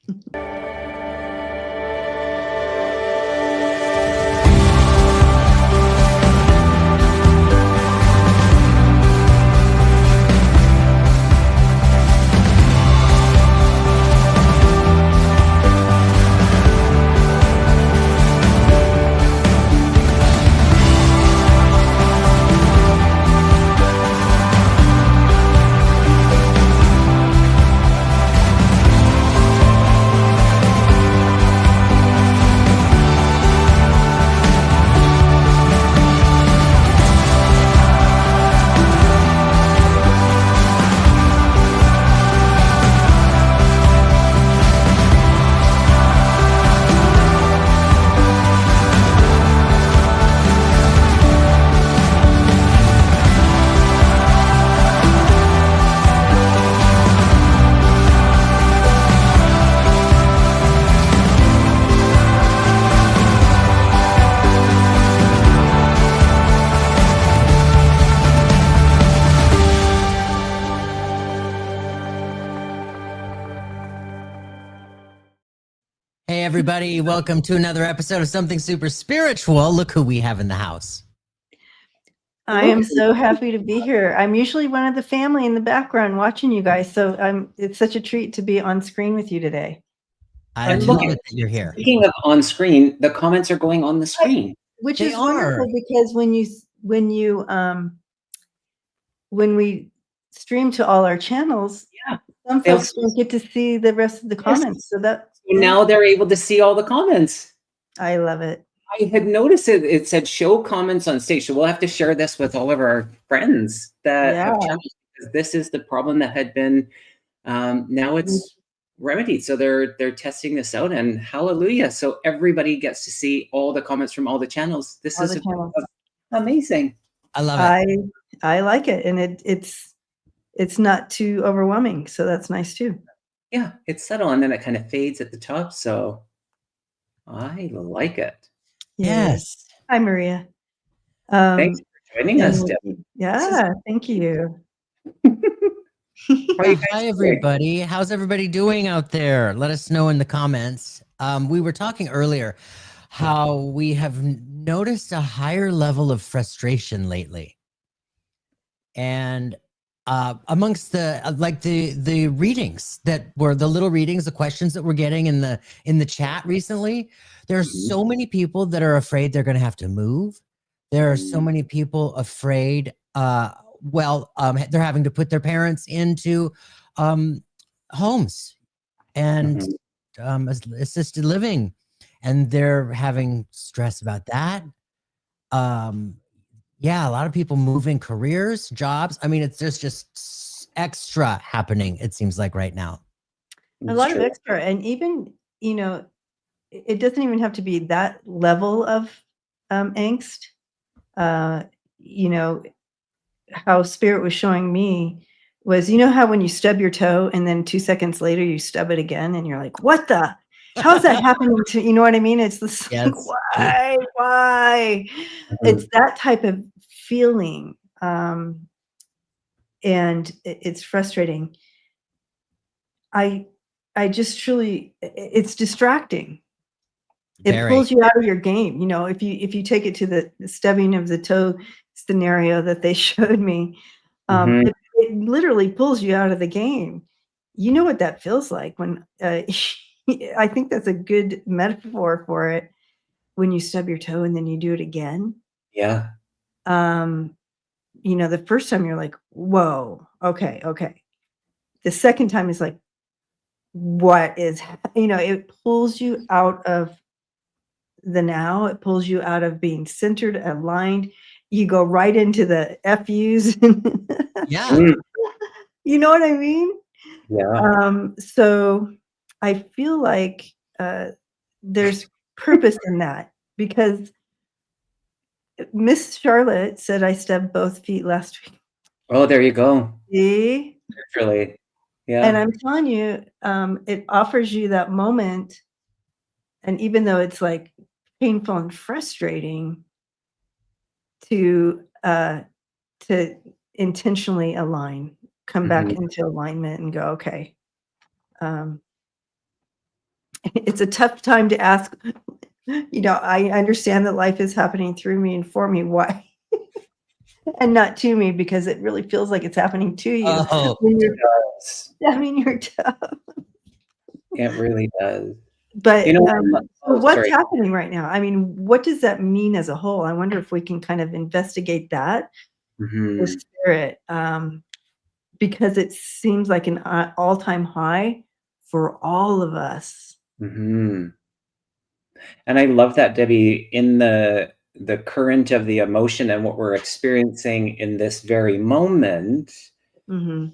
Hey, everybody. Welcome to another episode of Something Super Spiritual. Look who we have in the house. I am so happy to be here. I'm usually one of the family in the background watching you guys, so it's such a treat to be on screen with you today. I love it that you're here. Speaking of on screen, the comments are going on the screen. Which is wonderful because when we stream to all our channels, some folks don't get to see the rest of the comments. So now they're able to see all the comments. I love it. I had noticed it said show comments on stage. So we'll have to share this with all of our friends that have channels, because this is the problem that had been now it's remedied. So they're testing this out, and hallelujah. So everybody gets to see all the comments from all the channels. This is amazing. I love it. I like it, and it's not too overwhelming, so that's nice too. Yeah, it's subtle, and then it kind of fades at the top. So I like it. Yes. Hi, Maria. Thanks for joining us, Debbie. Yeah, thank you. Hi, everybody. How's everybody doing out there? Let us know in the comments. We were talking earlier how we have noticed a higher level of frustration lately. And amongst the readings that were the little readings, the questions that we're getting in the chat recently, there are so many people that are afraid they're going to have to move. There are so many people afraid, they're having to put their parents into homes and assisted living, and they're having stress about that. Yeah, a lot of people moving careers, jobs. I mean, it's just extra happening, it seems like right now. A lot of extra. And even, it doesn't even have to be that level of angst. How Spirit was showing me was, how when you stub your toe and then 2 seconds later you stub it again and you're like, what the? How's that happening to, you know what I mean? It's this, why? It's that type of feeling. And it's frustrating. I just truly, it's distracting. It pulls you out of your game. If you take it to the stubbing of the toe scenario that they showed me, it literally pulls you out of the game. You know what that feels like when, I think that's a good metaphor for it. When you stub your toe and then you do it again. Yeah. The first time you're like, whoa, okay. The second time is like, what is, it pulls you out of the now. It pulls you out of being centered, aligned. You go right into the FUs. Yeah. You know what I mean? Yeah. So I feel like there's purpose in that, because Miss Charlotte said I stubbed both feet last week. Oh, there you go. See? Literally. Yeah. And I'm telling you, it offers you that moment. And even though it's like painful and frustrating, to intentionally align, come back into alignment and go, okay, it's a tough time to ask, I understand that life is happening through me and for me. Why? And not to me, because it really feels like it's happening to you. Oh, When you're tough. It really does. But what's sorry. happening right now? I mean, what does that mean as a whole? I wonder if we can kind of investigate that, the spirit, because it seems like an all-time high for all of us. And I love that, Debbie, in the current of the emotion and what we're experiencing in this very moment, and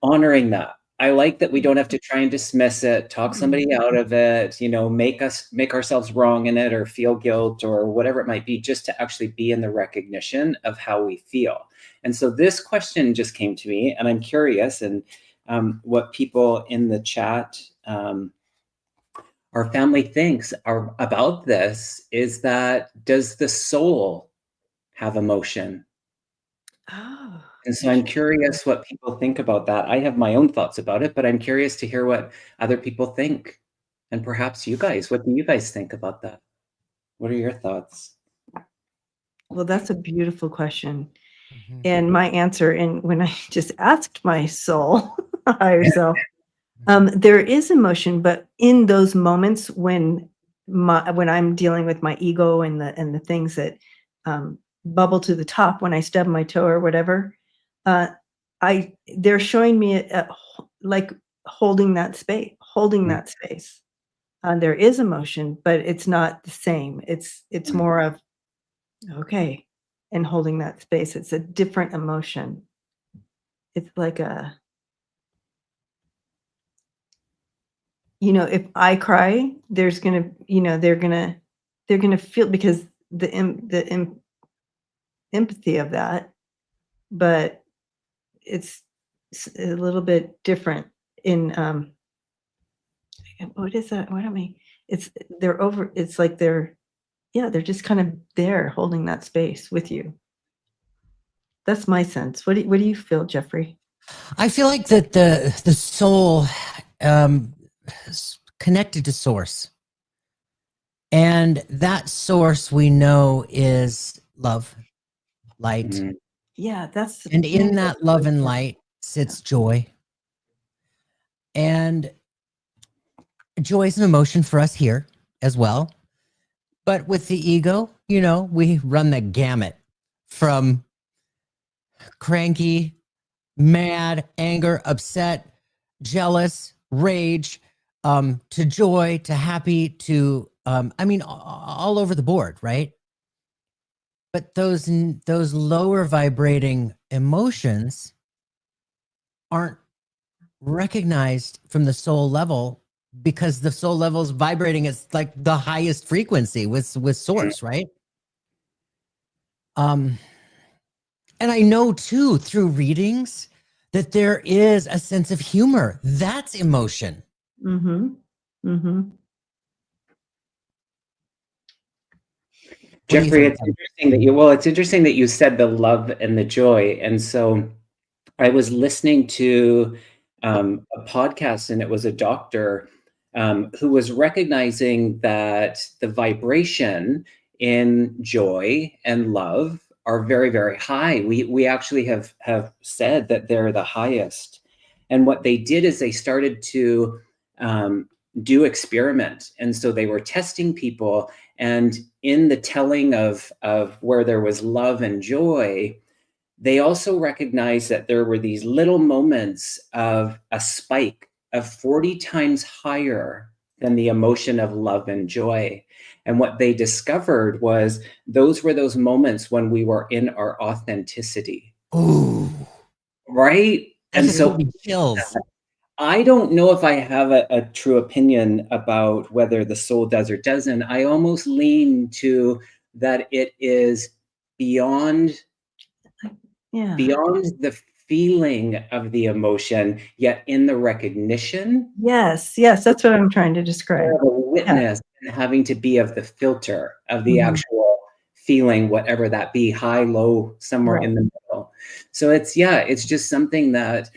honoring that. I like that we don't have to try and dismiss it, talk somebody out of it, make ourselves wrong in it or feel guilt or whatever it might be, just to actually be in the recognition of how we feel. And so this question just came to me, and I'm curious, and what people in the chat, our family thinks about this is that, does the soul have emotion? Oh. And so I'm curious what people think about that. I have my own thoughts about it, but I'm curious to hear what other people think. And perhaps you guys, what do you guys think about that? What are your thoughts? Well, that's a beautiful question. And my answer, and when I just asked my soul, higher self, there is emotion, but in those moments when I'm dealing with my ego and the things that bubble to the top when I stub my toe or whatever, they're showing me like holding that space, that space. There is emotion, but it's not the same. It's more of, okay, and holding that space. It's a different emotion. It's like if I cry, there's gonna, they're gonna feel, because the empathy of that, but it's a little bit different in what is that? What I mean, it's like they're just kind of there holding that space with you. That's my sense. What do you feel, Jeffrey? I feel like that the soul is connected to source. And that source we know is love, light. Yeah, and in that love and light sits joy. And joy is an emotion for us here as well. But with the ego, we run the gamut from cranky, mad, anger, upset, jealous, rage, to joy, to happy, to all over the board, right? But those lower vibrating emotions aren't recognized from the soul level, because the soul level is vibrating at like the highest frequency with source, right? And I know too through readings that there is a sense of humor. That's emotion. Jeffrey, it's interesting that you said the love and the joy. And so I was listening to a podcast, and it was a doctor who was recognizing that the vibration in joy and love are very, very high. We actually have said that they're the highest. And what they did is they started to do experiments. And so they were testing people, and in the telling of where there was love and joy, they also recognized that there were these little moments of a spike of 40 times higher than the emotion of love and joy. And what they discovered was those were those moments when we were in our authenticity. Ooh. Right? And so chills. I don't know if I have a true opinion about whether the soul does or doesn't. I almost lean to that it is beyond the feeling of the emotion, yet in the recognition. Yes, that's what I'm trying to describe. The witness and having to be of the filter of the actual feeling, whatever that be, high, low, somewhere in the middle. So it's just something that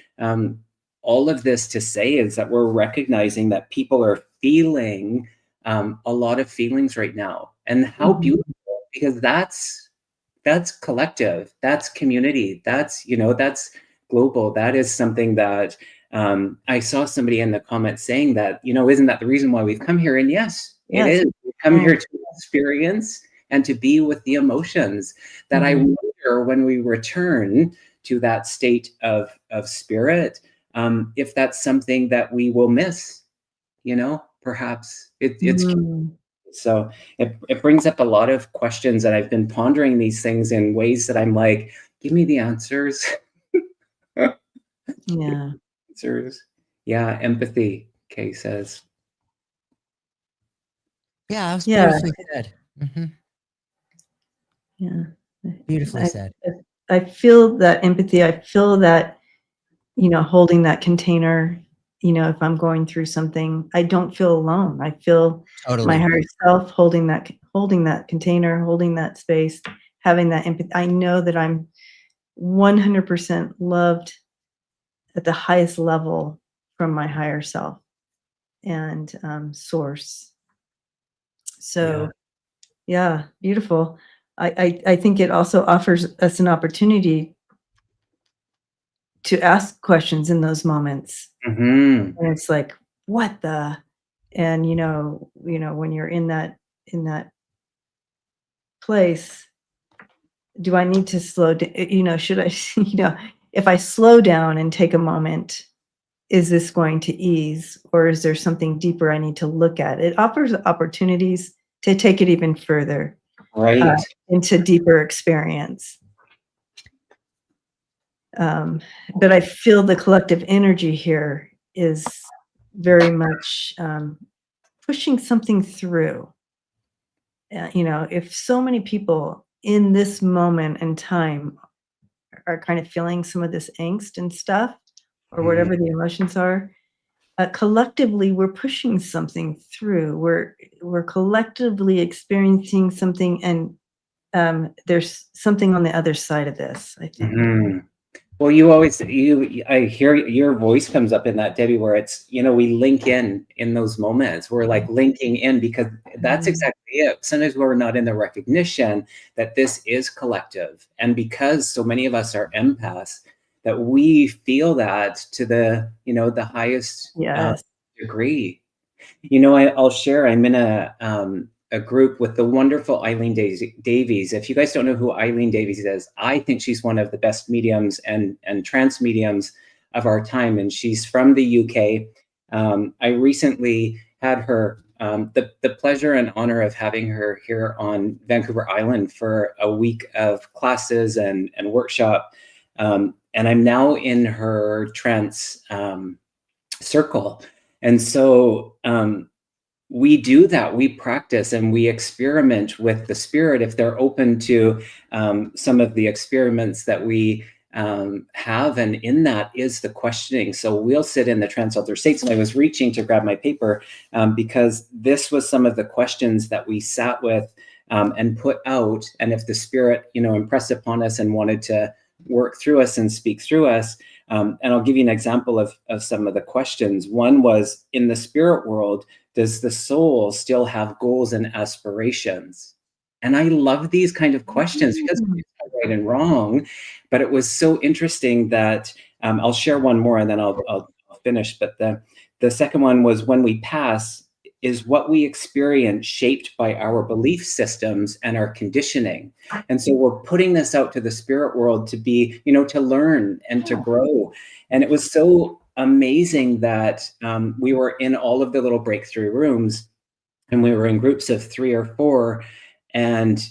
all of this to say is that we're recognizing that people are feeling a lot of feelings right now, and how beautiful, because that's collective, that's community, that's, you know, that's global. That is something that I saw somebody in the comments saying that, you know, isn't that the reason why we've come here? And yes, it is. We've come here to experience and to be with the emotions that I wonder when we return to that state of spirit, if that's something that we will miss, you know, perhaps it's so it brings up a lot of questions, and I've been pondering these things in ways that I'm like, give me the answers. Yeah. Answers. Yeah, empathy, Kay says. Yeah, that was beautifully said. Yeah. Beautifully said. I feel that empathy. I feel that, you know, holding that container, you know, if I'm going through something, I don't feel alone. I feel my higher self holding that container, holding that space, having that empathy. I know that I'm 100% loved at the highest level from my higher self and source. So yeah, beautiful. I think it also offers us an opportunity to ask questions in those moments. And it's like, what the, and you know, when you're in that place, do I need to slow down? You know, should I, you know, if I slow down and take a moment, is this going to ease, or is there something deeper I need to look at? It offers opportunities to take it even further, right, into deeper experience. But I feel the collective energy here is very much pushing something through. You know, if so many people in this moment in time are kind of feeling some of this angst and stuff, or whatever the emotions are, collectively we're pushing something through. We're collectively experiencing something, and there's something on the other side of this, I think. Well, I hear your voice comes up in that, Debbie, where it's, you know, we link in those moments. We're like linking in, because that's exactly it. Sometimes we're not in the recognition that this is collective. And because so many of us are empaths, that we feel that to the, you know, the highest degree. You know, I'll share, I'm in a group with the wonderful Eileen Davies. If you guys don't know who Eileen Davies is, I think she's one of the best mediums and trance mediums of our time. And she's from the UK. I recently had her, the pleasure and honor of having her here on Vancouver Island for a week of classes and workshop. And I'm now in her trance circle. And so we do that. We practice and we experiment with the spirit if they're open to some of the experiments that we have. And in that is the questioning. So we'll sit in the trance altar states. And I was reaching to grab my paper because this was some of the questions that we sat with and put out. And if the spirit, you know, impressed upon us and wanted to work through us and speak through us. And I'll give you an example of some of the questions. One was, in the spirit world, does the soul still have goals and aspirations? And I love these kind of questions because it's not right and wrong. But it was so interesting that I'll share one more and then I'll finish. But the second one was, when we pass, is what we experience shaped by our belief systems and our conditioning? And so we're putting this out to the spirit world to be, you know, to learn and to grow. And it was so amazing that we were in all of the little breakthrough rooms, and we were in groups of 3 or 4. And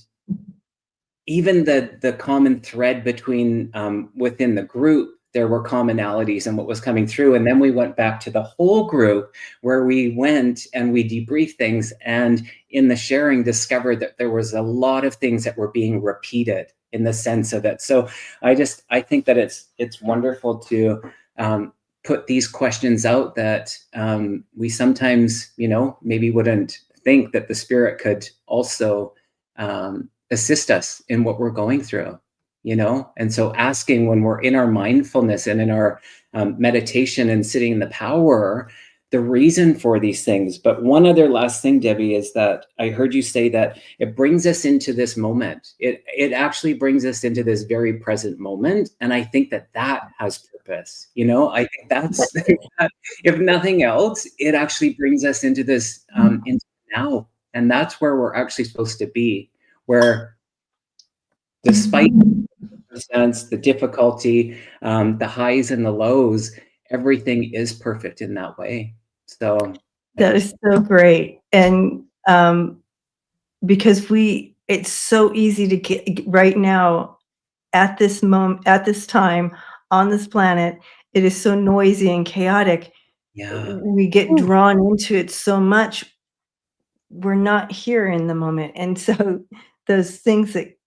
even the common thread between within the group, there were commonalities in what was coming through. And then we went back to the whole group, where we went and we debriefed things, and in the sharing discovered that there was a lot of things that were being repeated in the sense of it. So I think that it's wonderful to put these questions out that we sometimes, you know, maybe wouldn't think that the spirit could also assist us in what we're going through, you know? And so asking, when we're in our mindfulness and in our meditation and sitting in the power, the reason for these things. But one other last thing, Debbie, is that I heard you say that it brings us into this moment. It actually brings us into this very present moment. And I think that has purpose. You know, I think that's, if nothing else, it actually brings us into this, into now. And that's where we're actually supposed to be, where despite the difficulty, the highs and the lows, everything is perfect in that way. So that is so great. And because it's so easy to get right now at this moment, at this time on this planet, it is so noisy and chaotic. Yeah. We get drawn into it so much. We're not here in the moment. And so those things that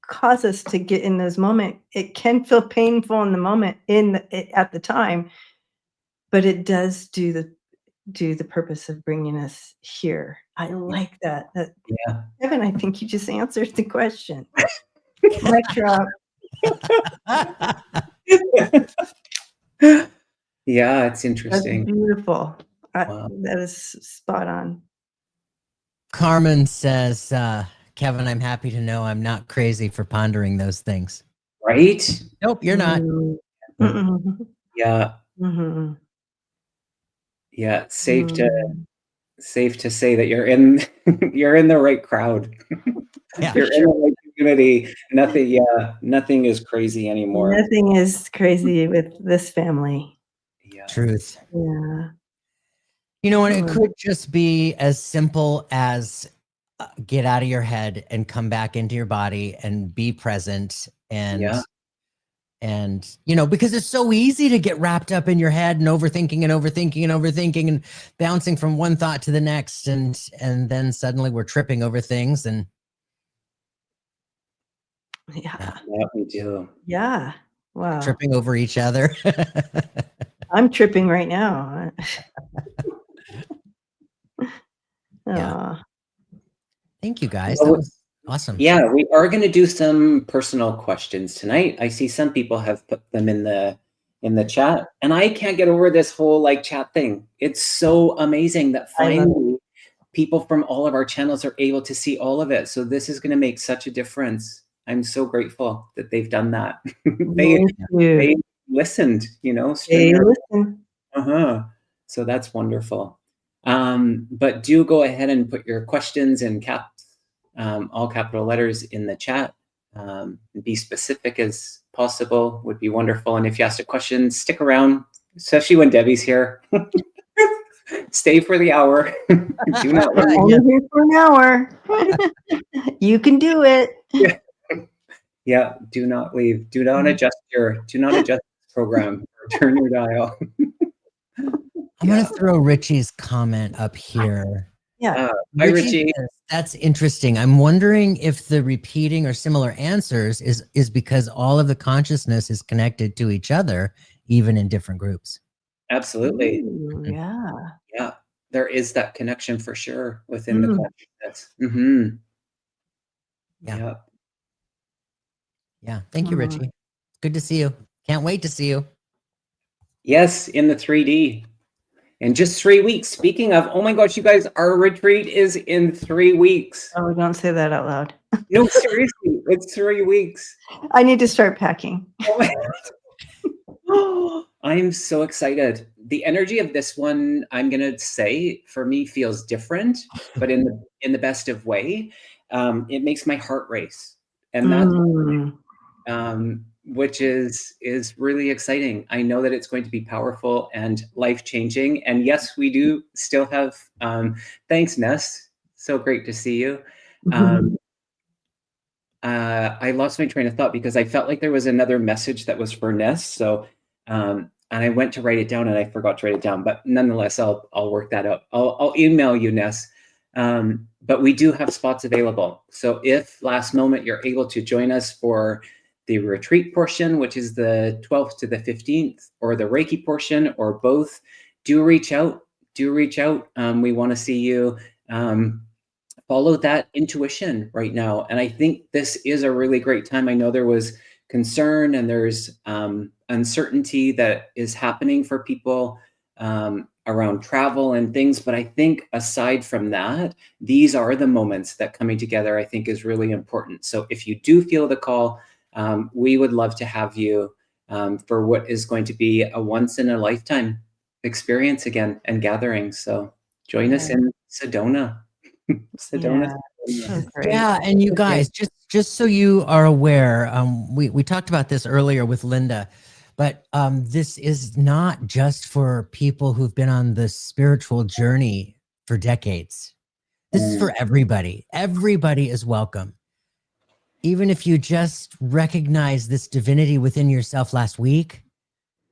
cause us to get in those moments, it can feel painful in the moment at the time, but it does do the purpose of bringing us here. I like that. Yeah. Kevin, I think you just answered the question. Mic drop. Yeah, it's interesting. That's beautiful. Wow. That is spot on. Carmen says, Kevin, I'm happy to know I'm not crazy for pondering those things. Right? Nope, you're not. Mm-mm. Yeah. Mm-hmm. Yeah. It's safe to say that you're in you're in the right crowd. Yeah. You're in the right community. Nothing is crazy anymore. Nothing is crazy with this family. Yeah. Truth. Yeah. You know, and it could just be as simple as get out of your head and come back into your body and be present. And you know, because it's so easy to get wrapped up in your head and overthinking and bouncing from one thought to the next, and then suddenly we're tripping over things. And Yeah, we do. Yeah. Wow. Tripping over each other. I'm tripping right now. Yeah. Thank you, guys. Well, that was awesome. Yeah, we are going to do some personal questions tonight. I see some people have put them in the chat, and I can't get over this whole like chat thing. It's so amazing that finally people from all of our channels are able to see all of it. So this is going to make such a difference. I'm so grateful that they've done that. they listened, you know. They listen. So that's wonderful. But do go ahead and put your questions in caps, all capital letters in the chat. Be specific as possible would be wonderful. And if you asked a question, stick around, especially when Debbie's here. Stay for the hour. Do not leave. Only here for an hour. You can do it. Yeah. Do not leave. Do not adjust this program or turn your dial. I'm going to throw Richie's comment up here. Yeah. Hi, Richie. Says, that's interesting. I'm wondering if the repeating or similar answers is because all of the consciousness is connected to each other, even in different groups. Absolutely. Ooh, yeah. Yeah. There is that connection for sure within the consciousness. Yeah. Yeah. Thank you, Richie. Good to see you. Can't wait to see you. Yes, in the 3D. In just 3 weeks. Speaking of, oh my gosh, you guys, our retreat is in 3 weeks. Oh, don't say that out loud. No, seriously, it's 3 weeks. I need to start packing. Oh, I'm so excited. The energy of this one, I'm gonna say, for me feels different, but in the best of way. It makes my heart race, and that's which is really exciting. I know that it's going to be powerful and life-changing. And yes, we do still have thanks, Ness. So great to see you. I lost my train of thought because I felt like there was another message that was for Ness. So and I went to write it down and I forgot to write it down, but nonetheless, I'll work that out. I'll email you, Ness. But we do have spots available. So if last moment you're able to join us for the retreat portion, which is the 12th to the 15th, or the Reiki portion, or both, do reach out. We want to see you follow that intuition right now. And I think this is a really great time. I know there was concern and there's uncertainty that is happening for people around travel and things. But I think aside from that, these are the moments that coming together, I think, is really important. So if you do feel the call, we would love to have you for what is going to be a once in a lifetime experience again and gathering. So join us in Sedona. Sedona. Yeah. Oh, great. Yeah, and you guys, just so you are aware, we talked about this earlier with Linda, but this is not just for people who've been on the spiritual journey for decades. This is for everybody. Everybody is welcome. Even if you just recognize this divinity within yourself last week,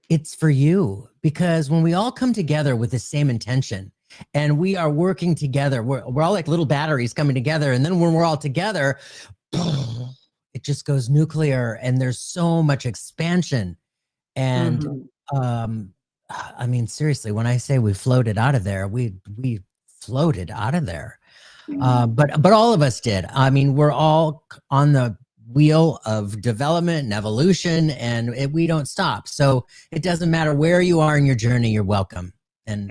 it's for you. Because when we all come together with the same intention and we are working together, we're all like little batteries coming together. And then when we're all together, it just goes nuclear and there's so much expansion. And I mean, seriously, when I say we floated out of there, we floated out of there. But all of us did. I mean, we're all on the wheel of development and evolution, and we don't stop. So it doesn't matter where you are in your journey, you're welcome. And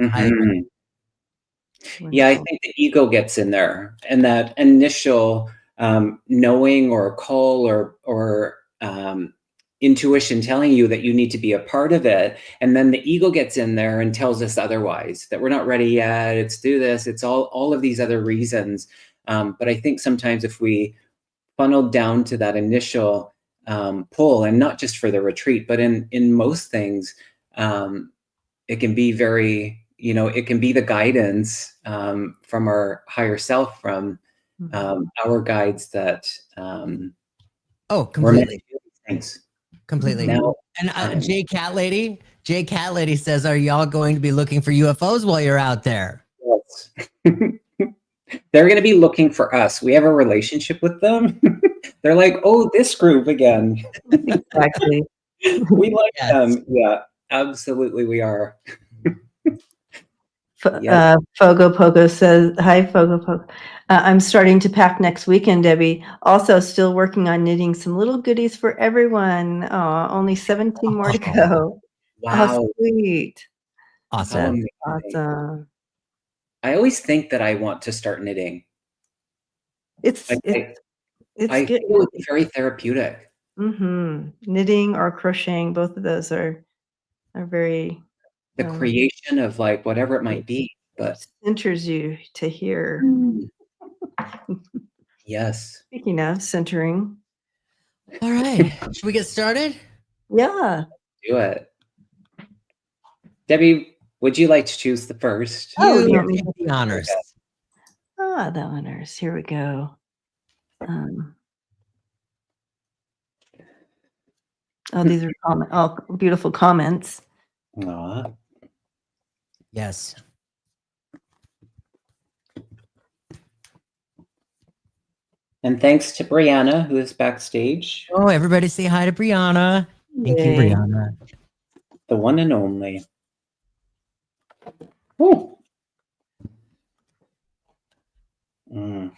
yeah, I think the ego gets in there, and that initial knowing or call or intuition telling you that you need to be a part of it, and then the ego gets in there and tells us otherwise, that we're not ready yet, it's do this, it's all of these other reasons. But I think sometimes if we funneled down to that initial pull, and not just for the retreat, but in most things, it can be very, it can be the guidance from our higher self, from our guides that completely. Thanks. Completely. Now, and J Cat Lady says, are y'all going to be looking for UFOs while you're out there? Yes. They're going to be looking for us. We have a relationship with them. They're like, oh, this group again. Exactly. We like them. Yeah, absolutely we are. Fogo Pogo says, hi, Fogo Pogo. I'm starting to pack next weekend, Debbie. Also still working on knitting some little goodies for everyone. Only 17 more to go. Wow. Oh, sweet. Awesome. Awesome. I always think that I want to start knitting. It's I good. feel it's very therapeutic. Knitting or crocheting, both of those are very the creation of like whatever it might be, but centers you to hear. Yes. Speaking of centering. All right. Should we get started? Yeah. Do it. Debbie, would you like to choose the first? You take the honors. The honors. Here we go. These are beautiful comments. Aww. Yes. And thanks to Brianna, who is backstage. Oh, everybody say hi to Brianna. Thank you, Brianna. The one and only. Ooh. All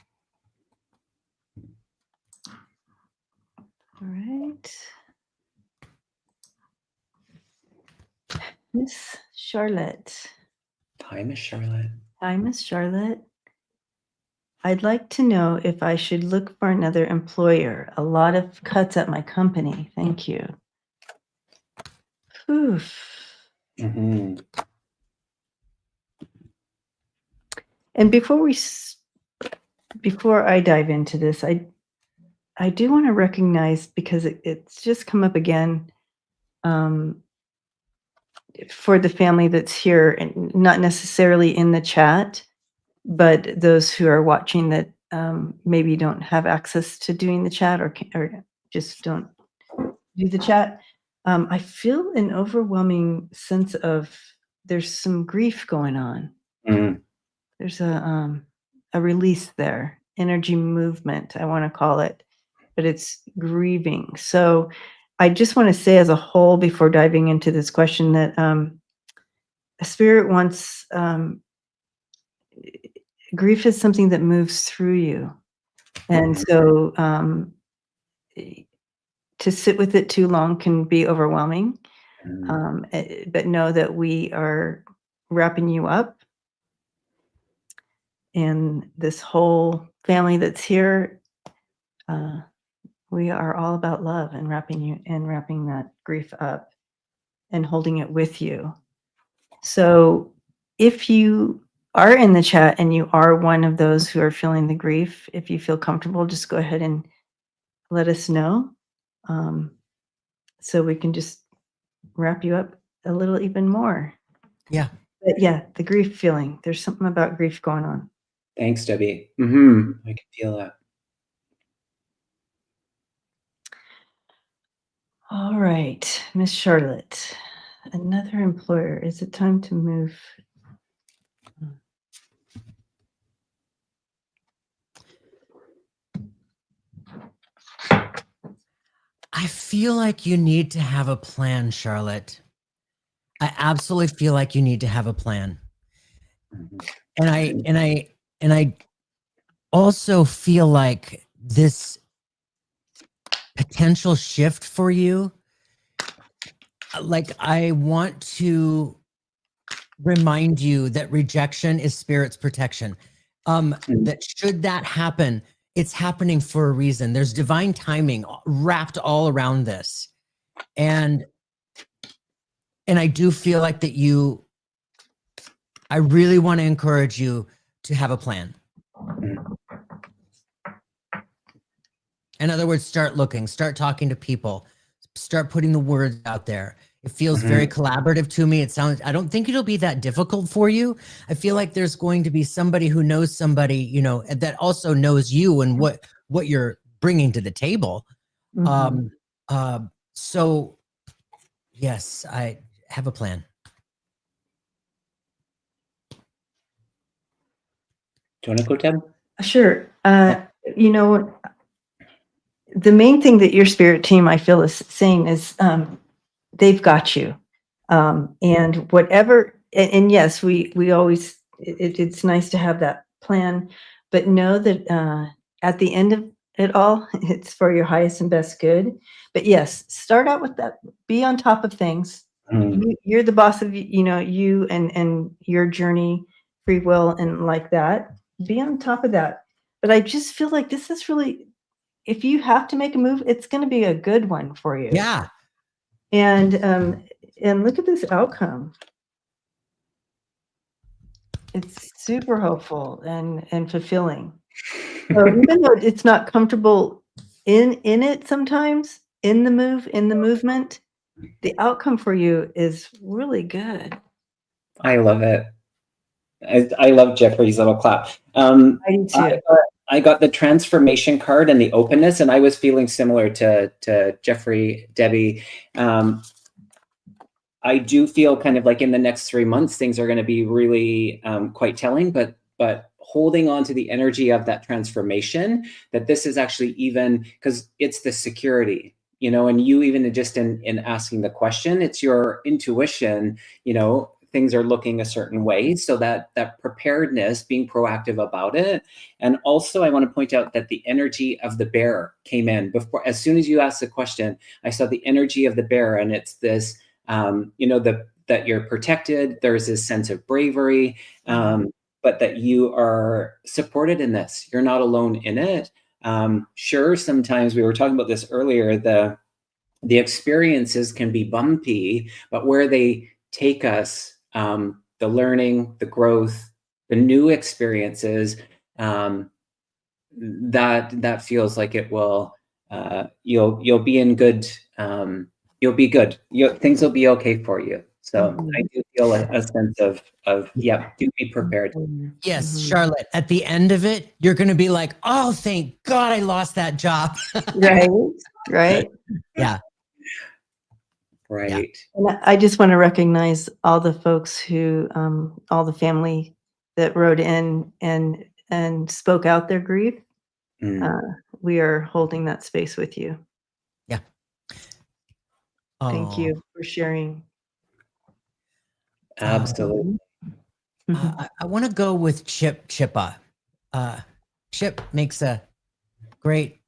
right. Miss Charlotte. Hi, Miss Charlotte. Hi, Miss Charlotte. I'd like to know if I should look for another employer. A lot of cuts at my company. Thank you. Oof. And before I dive into this, I do want to recognize, because it's just come up again, for the family that's here, and not necessarily in the chat, but those who are watching that maybe don't have access to doing the chat, or just don't do the chat. I feel an overwhelming sense of there's some grief going on. There's a release there, energy movement, I want to call it, but it's grieving. So I just want to say as a whole, before diving into this question, that Spirit wants, grief is something that moves through you. And so to sit with it too long can be overwhelming. But know that we're wrapping you up. And this whole family that's here, we are all about love and wrapping that grief up and holding it with you. So if you are in the chat and you are one of those who are feeling the grief, if you feel comfortable, just go ahead and let us know. So we can just wrap you up a little even more. Yeah. But yeah, the grief feeling, there's something about grief going on. Thanks, Debbie. I can feel that. All right, Miss Charlotte, another employer. Is it time to move? I feel like you need to have a plan, Charlotte. I absolutely feel like you need to have a plan. And I also feel like this potential shift for you, like I want to remind you that rejection is spirit's protection. That should that happen, it's happening for a reason. There's divine timing wrapped all around this. And I do feel like that I really want to encourage you to have a plan. In other words, start looking, start talking to people, start putting the words out there. It feels very collaborative to me. I don't think it'll be that difficult for you. I feel like there's going to be somebody who knows somebody, you know, that also knows you and what you're bringing to the table. So yes, I have a plan. Do you want to go, Deb? Sure. You know, the main thing that your spirit team, I feel, is saying is they've got you. And whatever, and yes, we always, it's nice to have that plan, but know that at the end of it all, it's for your highest and best good. But yes, start out with that. Be on top of things. You're the boss of, you know, you and your journey, free will, and like that. Be on top of that. But I just feel like this is really, if you have to make a move, it's going to be a good one for you. Yeah. And look at this outcome. It's super hopeful and fulfilling. So even though it's not comfortable in it sometimes, in the movement, the outcome for you is really good. I love it. I love Jeffrey's little clap. I do too. I got the transformation card and the openness, and I was feeling similar to Jeffrey, Debbie. I do feel kind of like in the next 3 months, things are going to be really quite telling, but holding on to the energy of that transformation, that this is actually even, because it's the security, you know, and you even just in asking the question, it's your intuition, you know, things are looking a certain way. So that preparedness, being proactive about it. And also I want to point out that the energy of the bear came in before, as soon as you asked the question, I saw the energy of the bear, and it's this, you know, that you're protected. There's this sense of bravery, but that you are supported in this. You're not alone in it. Sure, sometimes we were talking about this earlier, the experiences can be bumpy, but where they take us, the learning, the growth, the new experiences, that feels like it will, you'll be in good, you'll be good. Things will be okay for you. So I do feel a sense of yeah, do be prepared. Yes, Charlotte, at the end of it, you're going to be like, oh, thank God I lost that job. Right. Yeah. Right. Yeah. And I just want to recognize all the folks who, all the family that wrote in and spoke out their grief. We are holding that space with you. Yeah. Thank you for sharing. Absolutely. I want to go with Chippa. Chip makes a great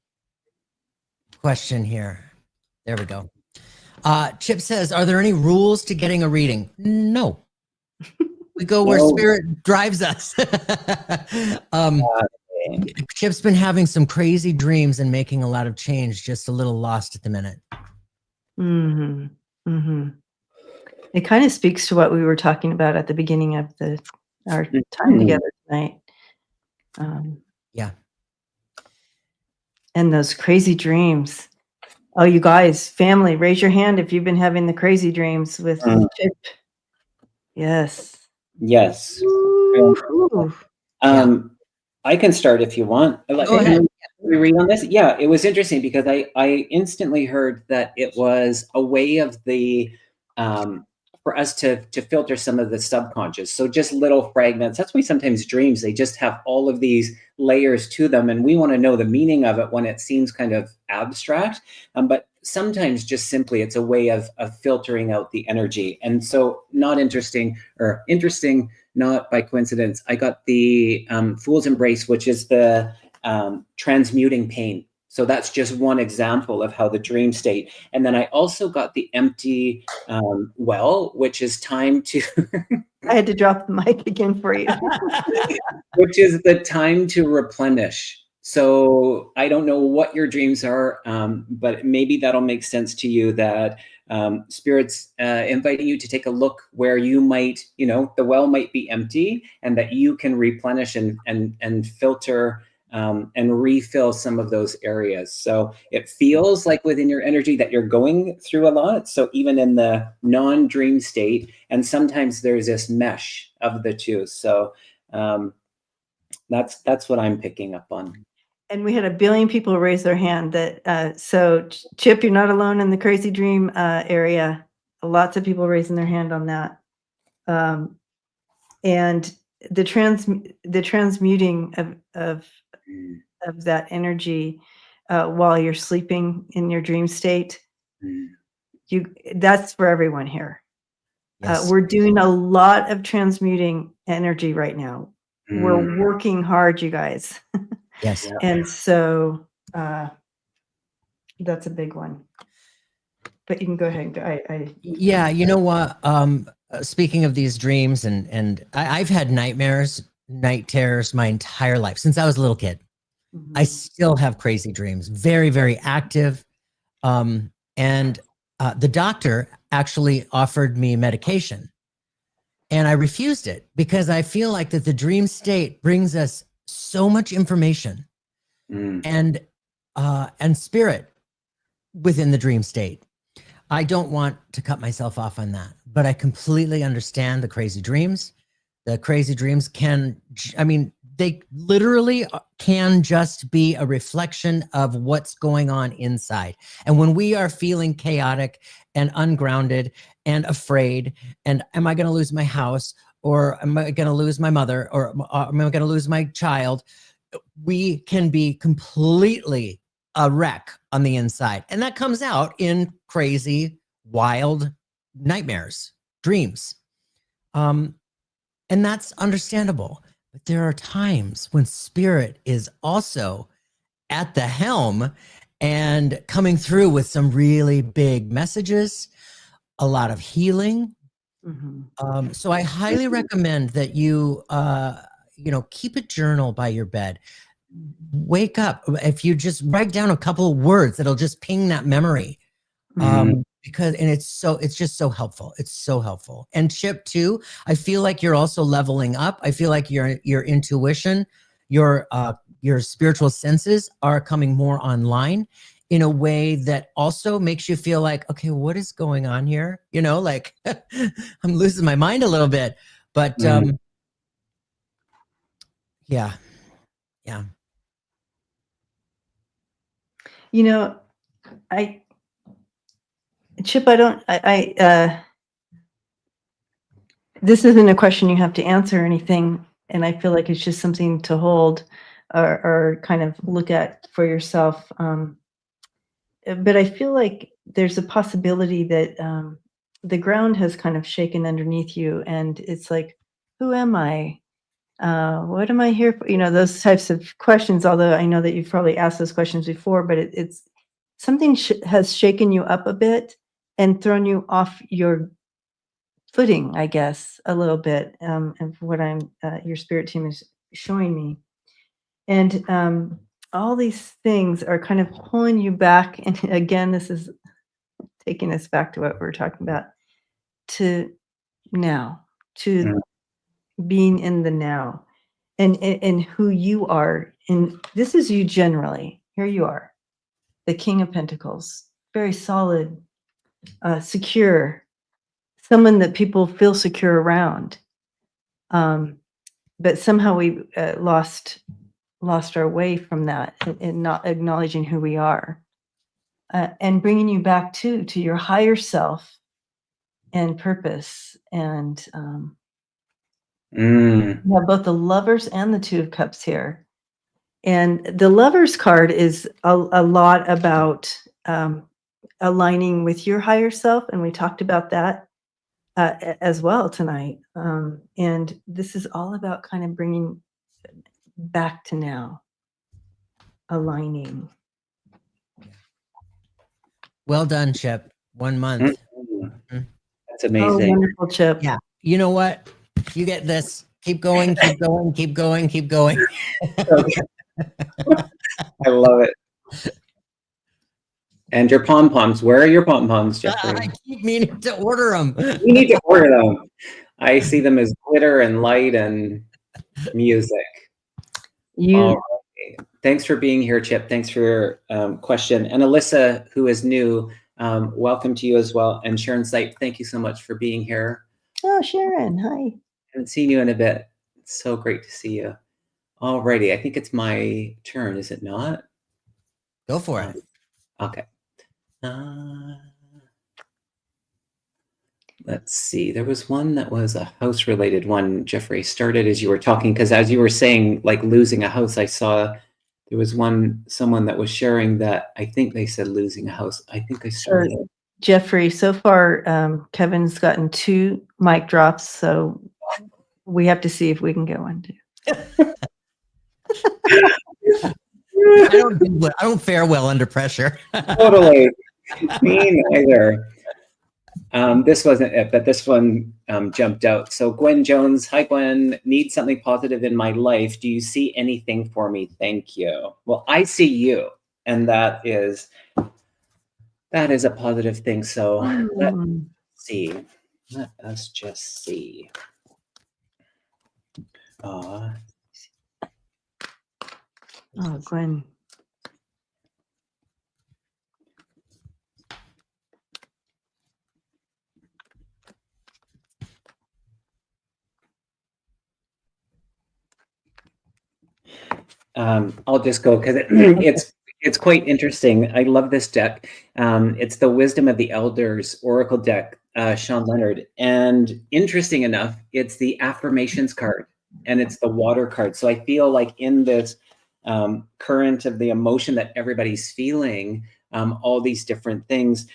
question here. There we go. Chip says, are there any rules to getting a reading? No. We go where spirit drives us. Chip's been having some crazy dreams and making a lot of change, just a little lost at the minute. It kind of speaks to what we were talking about at the beginning of our time together tonight. Yeah. And those crazy dreams. Oh, you guys, family, raise your hand if you've been having the crazy dreams with Chip. Yes. Yes. Ooh. I can start if you want. Go ahead. We read on this. Yeah, it was interesting because I instantly heard that it was a way of the for us to filter some of the subconscious. So just little fragments. That's why sometimes dreams, they just have all of these layers to them, and we want to know the meaning of it when it seems kind of abstract. But sometimes just simply it's a way of filtering out the energy. And so not interesting, not by coincidence, I got the Fool's Embrace, which is the transmuting pain. So that's just one example of how the dream state. And then I also got the empty well, which is time to... I had to drop the mic again for you. Which is the time to replenish. So I don't know what your dreams are, but maybe that'll make sense to you that Spirit's inviting you to take a look where you might, the well might be empty, and that you can replenish and filter and refill some of those areas. So it feels like within your energy that you're going through a lot. So even in the non-dream state, and sometimes there's this mesh of the two. So that's what I'm picking up on. And we had 1 billion people raise their hand. That so Chip, you're not alone in the crazy dream area. Lots of people raising their hand on that. And the transmuting of that energy while you're sleeping in your dream state, that's for everyone here. Yes. We're doing a lot of transmuting energy right now. We're working hard, you guys. Yes. And so that's a big one. But you can go ahead. Yeah, you know what? Speaking of these dreams, and I've had night terrors my entire life since I was a little kid. I still have crazy dreams, very, very active. And the doctor actually offered me medication, and I refused it because I feel like that the dream state brings us so much information and spirit within the dream state. I don't want to cut myself off on that, but I completely understand the crazy dreams. The crazy dreams they literally can just be a reflection of what's going on inside. And when we are feeling chaotic and ungrounded and afraid, and am I going to lose my house, or am I going to lose my mother, or am I going to lose my child? We can be completely a wreck on the inside. And that comes out in crazy, wild nightmares, dreams. And that's understandable. But there are times when spirit is also at the helm and coming through with some really big messages, a lot of healing. So I highly recommend that you, keep a journal by your bed. Wake up. If you just write down a couple of words, it'll just ping that memory. It's just so helpful. It's so helpful. And Chip too, I feel like you're also leveling up. I feel like your intuition, your spiritual senses are coming more online in a way that also makes you feel like, okay, what is going on here? Like I'm losing my mind a little bit, but yeah. Chip, this isn't a question you have to answer or anything, and I feel like it's just something to hold or kind of look at for yourself. But I feel like there's a possibility that the ground has kind of shaken underneath you, and it's like, who am I? What am I here for? Those types of questions, although I know that you've probably asked those questions before, but it's something has shaken you up a bit and thrown you off your footing, I guess, a little bit of what your spirit team is showing me. And all these things are kind of pulling you back. And again, this is taking us back to what we were talking about, to now, to being in the now, and who you are. And this is you generally. Here you are, the King of Pentacles, very solid, secure, someone that people feel secure around. But somehow we lost our way from that, and not acknowledging who we are, and bringing you back to your higher self and purpose. And you have both the Lovers and the Two of Cups here. And the Lovers card is a lot about aligning with your higher self, and we talked about that as well tonight. And this is all about kind of bringing back to now, aligning. Well done, Chip. 1 month. That's amazing. Oh, wonderful, Chip. Yeah. You know what? You get this. Keep going, keep going, keep going, keep going. Okay. I love it. And your pom-poms. Where are your pom-poms, Jeffrey? I keep meaning to order them. You need to order them. I see them as glitter and light and music. All right. Thanks for being here, Chip. Thanks for your question. And Alyssa, who is new, welcome to you as well. And Sharon Sipe, thank you so much for being here. Oh, Sharon, hi. Haven't seen you in a bit. It's so great to see you. Alrighty, I think it's my turn, is it not? Go for it. Okay. Let's see. There was one that was a house-related one, Jeffrey, started as you were talking, because as you were saying, like losing a house, I saw there was someone that was sharing that I think they said losing a house. I think I started. Sure. Jeffrey, so far, Kevin's gotten 2 mic drops, so we have to see if we can get one too. I don't fare well under pressure. Totally. Me neither. This wasn't it, but this one jumped out. So Gwen Jones, hi Gwen, need something positive in my life. Do you see anything for me? Thank you. Well, I see you, and that is a positive thing. So let's see. Let us just see. Oh, Gwen. I'll just go because it's quite interesting. I love this deck. It's the Wisdom of the Elders Oracle deck, Sean Leonard. And interesting enough, it's the affirmations card and it's the water card. So I feel like in this current of the emotion that everybody's feeling, all these different things,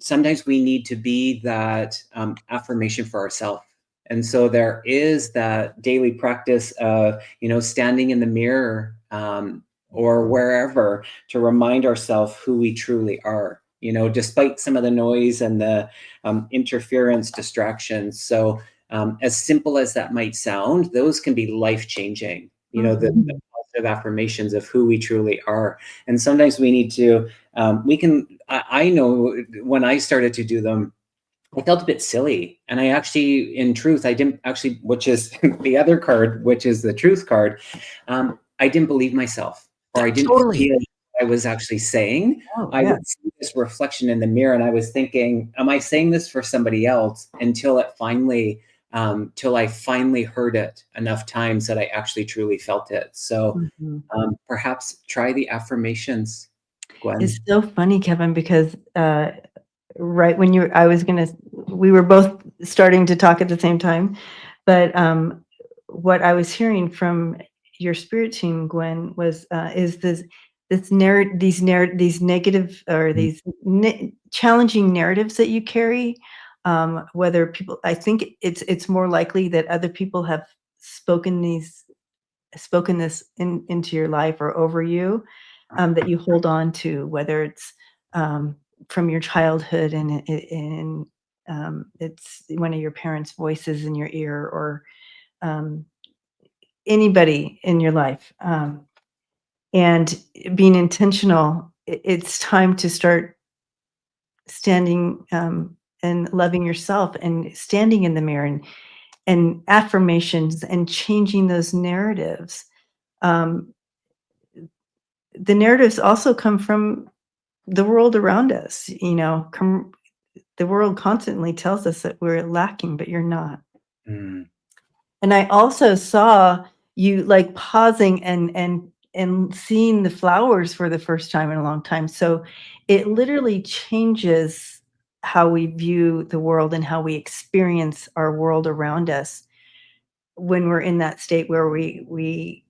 sometimes we need to be that affirmation for ourselves. And so there is that daily practice of, standing in the mirror or wherever to remind ourselves who we truly are, despite some of the noise and the interference, distractions. So as simple as that might sound, those can be life-changing, the positive affirmations of who we truly are. And sometimes we need to, I know when I started to do them, I felt a bit silly. And I actually, in truth, I didn't actually, which is the other card, which is the truth card. I didn't believe myself, or I didn't feel what I was actually saying. I would see this reflection in the mirror and I was thinking, am I saying this for somebody else? Until till I finally heard it enough times that I actually truly felt it. So perhaps try the affirmations, Gwen. It's so funny, Kevin, because right when we were both starting to talk at the same time, but what I was hearing from your spirit team, Gwen, was is these negative or these challenging narratives that you carry. Whether people, I think it's more likely that other people have spoken this into your life or over you, that you hold on to, whether it's from your childhood and it's one of your parents' voices in your ear, or anybody in your life. And being intentional, it's time to start standing and loving yourself, and standing in the mirror, and affirmations, and changing those narratives. The narratives also come from the world around us. The world constantly tells us that we're lacking, but you're not. Mm. And I also saw you like pausing and seeing the flowers for the first time in a long time. So it literally changes how we view the world and how we experience our world around us when we're in that state where we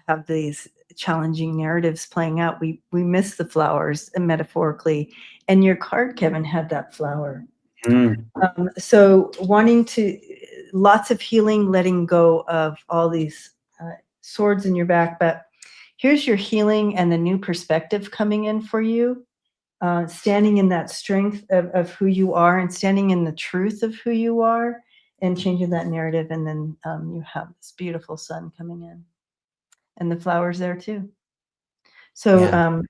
have these challenging narratives playing out. We miss the flowers, metaphorically. And your card, Kevin, had that flower. Mm. So wanting to, lots of healing, letting go of all these swords in your back. But here's your healing and the new perspective coming in for you. Standing in that strength of who you are, and standing in the truth of who you are, and changing that narrative. And then you have this beautiful sun coming in, and the flowers there too. So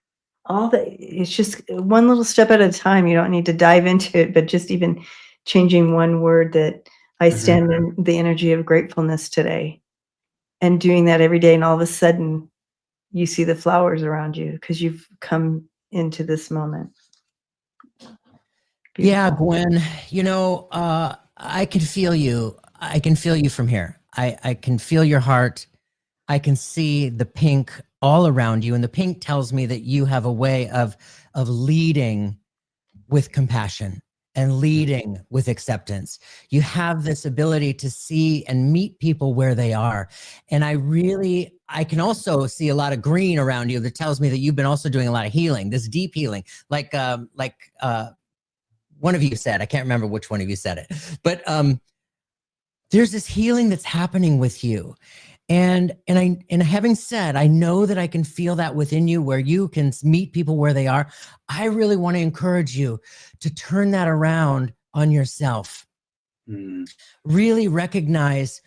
it's just one little step at a time. You don't need to dive into it, but just even changing one word, that I stand in the energy of gratefulness today, and doing that every day. And all of a sudden you see the flowers around you because you've come into this moment. Beautiful. Yeah, Gwen, I can feel you. I can feel you from here. I can feel your heart. I can see the pink all around you. And the pink tells me that you have a way of leading with compassion and leading with acceptance. You have this ability to see and meet people where they are. And I can also see a lot of green around you that tells me that you've been also doing a lot of healing, this deep healing, like one of you said, I can't remember which one of you said it, but there's this healing that's happening with you. And having said, I know that I can feel that within you, where you can meet people where they are. I really want to encourage you to turn that around on yourself. Really recognize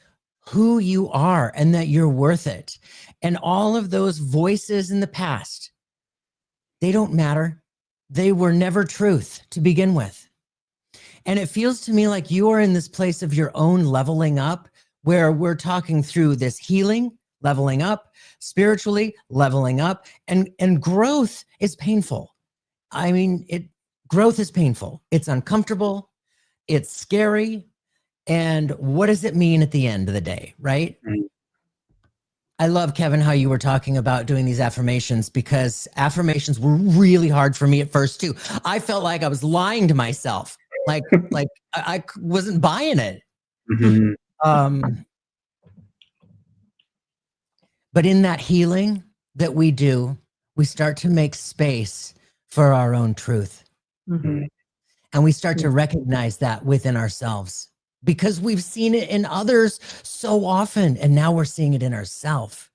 who you are and that you're worth it. And all of those voices in the past, they don't matter. They were never truth to begin with. And it feels to me like you are in this place of your own leveling up, where we're talking through this healing, leveling up, spiritually leveling up, and growth is painful. I mean, growth is painful. It's uncomfortable. It's scary. And what does it mean at the end of the day, right? Right. I love, Kevin, how you were talking about doing these affirmations, because affirmations were really hard for me at first too. I felt like I was lying to myself. Like I wasn't buying it. Mm-hmm. But in that healing that we do, we start to make space for our own truth. Mm-hmm. And we start to recognize that within ourselves, because we've seen it in others so often, and now we're seeing it in ourselves.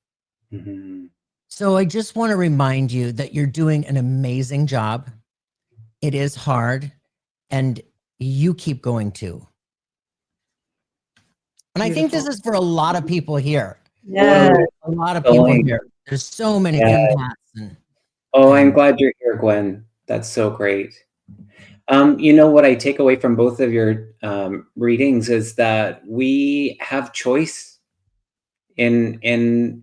Mm-hmm. So I just want to remind you that you're doing an amazing job. It is hard, and you keep going too. And I think this is for a lot of people here. Yeah. A lot of people here. There's so many empaths. I'm glad you're here, Gwen. That's so great. What I take away from both of your readings is that we have choice. In